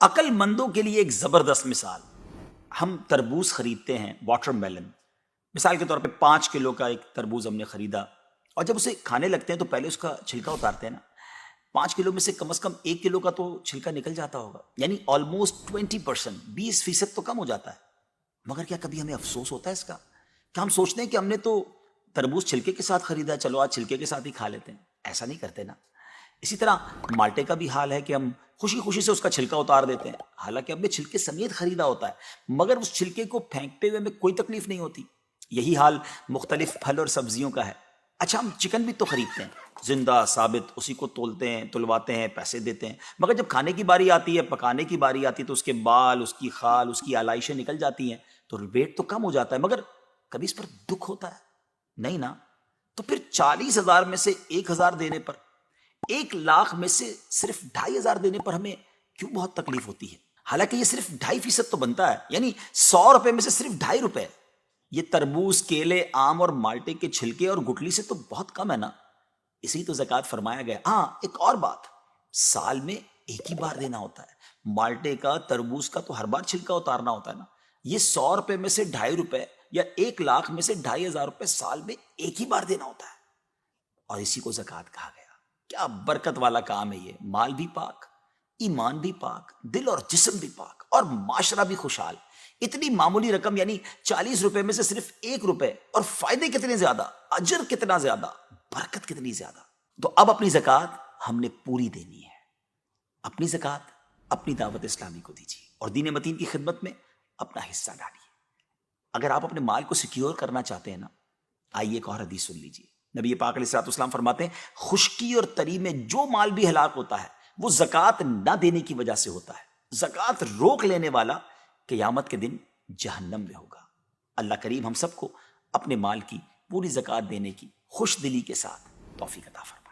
عقل مندوں کے لیے ایک زبردست مثال. ہم تربوز خریدتے ہیں، واٹر میلن. مثال کے طور پہ 5 کلو کا ایک تربوز ہم نے خریدا، اور جب اسے کھانے لگتے ہیں تو پہلے اس کا چھلکا اتارتے ہیں نا. 5 کلو میں سے کم از کم 1 کلو کا تو چھلکا نکل جاتا ہوگا، یعنی آلموسٹ 20%، 20% تو کم ہو جاتا ہے. مگر کیا کبھی ہمیں افسوس ہوتا ہے اس کا؟ کیا ہم سوچتے ہیں کہ ہم نے تو تربوز چھلکے کے ساتھ خریدا، چلو آج چھلکے کے ساتھ ہی کھا لیتے ہیں؟ ایسا نہیں کرتے نا. اسی طرح مالٹے کا بھی حال ہے کہ ہم خوشی خوشی سے اس کا چھلکا اتار دیتے ہیں، حالانکہ ہم نے چھلکے سمیت خریدا ہوتا ہے، مگر اس چھلکے کو پھینکتے ہوئے ہمیں کوئی تکلیف نہیں ہوتی. یہی حال مختلف پھل اور سبزیوں کا ہے. اچھا، ہم چکن بھی تو خریدتے ہیں، زندہ ثابت، اسی کو تولتے ہیں، تلواتے ہیں، پیسے دیتے ہیں، مگر جب کھانے کی باری آتی ہے، پکانے کی باری آتی ہے، تو اس کے بال، اس کی خال، اس کی آلائشیں نکل جاتی ہیں، تو ویٹ تو کم ہو جاتا ہے. مگر کبھی اس پر دکھ ہوتا ہے؟ نہیں نا. تو پھر 40,000 میں سے 1,000 دینے پر، 1,00,000 میں سے صرف 2,500 دینے پر ہمیں کیوں بہت تکلیف ہوتی ہے؟ حالانکہ یہ صرف 2.5% تو بنتا ہے، یعنی 100 روپے میں سے صرف 2.5 روپے. یہ تربوز، کیلے، آم اور مالٹے کے چھلکے اور گٹلی سے تو بہت کم ہے نا. اسی تو زکوٰۃ فرمایا گیا. ہاں، ایک اور بات، سال میں ایک ہی بار دینا ہوتا ہے. مالٹے کا، تربوز کا تو ہر بار چھلکا اتارنا ہوتا ہے نا. یہ 100 روپے میں سے 2.5 روپے یا 1,00,000 میں سے 2,500 روپے سال میں ایک ہی بار دینا ہوتا ہے، اور اسی کو زکوٰۃ کہا گیا. کیا برکت والا کام ہے یہ. مال بھی پاک، ایمان بھی پاک، دل اور جسم بھی پاک، اور معاشرہ بھی خوشحال. اتنی معمولی رقم، یعنی 40 روپے میں سے صرف 1 روپے، اور فائدے کتنے زیادہ، اجر کتنا زیادہ، برکت کتنی زیادہ. تو اب اپنی زکوٰۃ ہم نے پوری دینی ہے. اپنی زکوٰۃ اپنی دعوت اسلامی کو دیجیے، اور دین متین کی خدمت میں اپنا حصہ ڈالیے. اگر آپ اپنے مال کو سیکیور کرنا چاہتے ہیں نا، آئیے ایک اور حدیث سن لیجیے. نبی پاک علیہ الصلوۃ والسلام فرماتے ہیں، خشکی اور تری میں جو مال بھی ہلاک ہوتا ہے وہ زکوٰۃ نہ دینے کی وجہ سے ہوتا ہے. زکوٰۃ روک لینے والا قیامت کے دن جہنم میں ہوگا. اللہ کریم ہم سب کو اپنے مال کی پوری زکوٰۃ دینے کی خوش دلی کے ساتھ توفیق عطا فرمائے.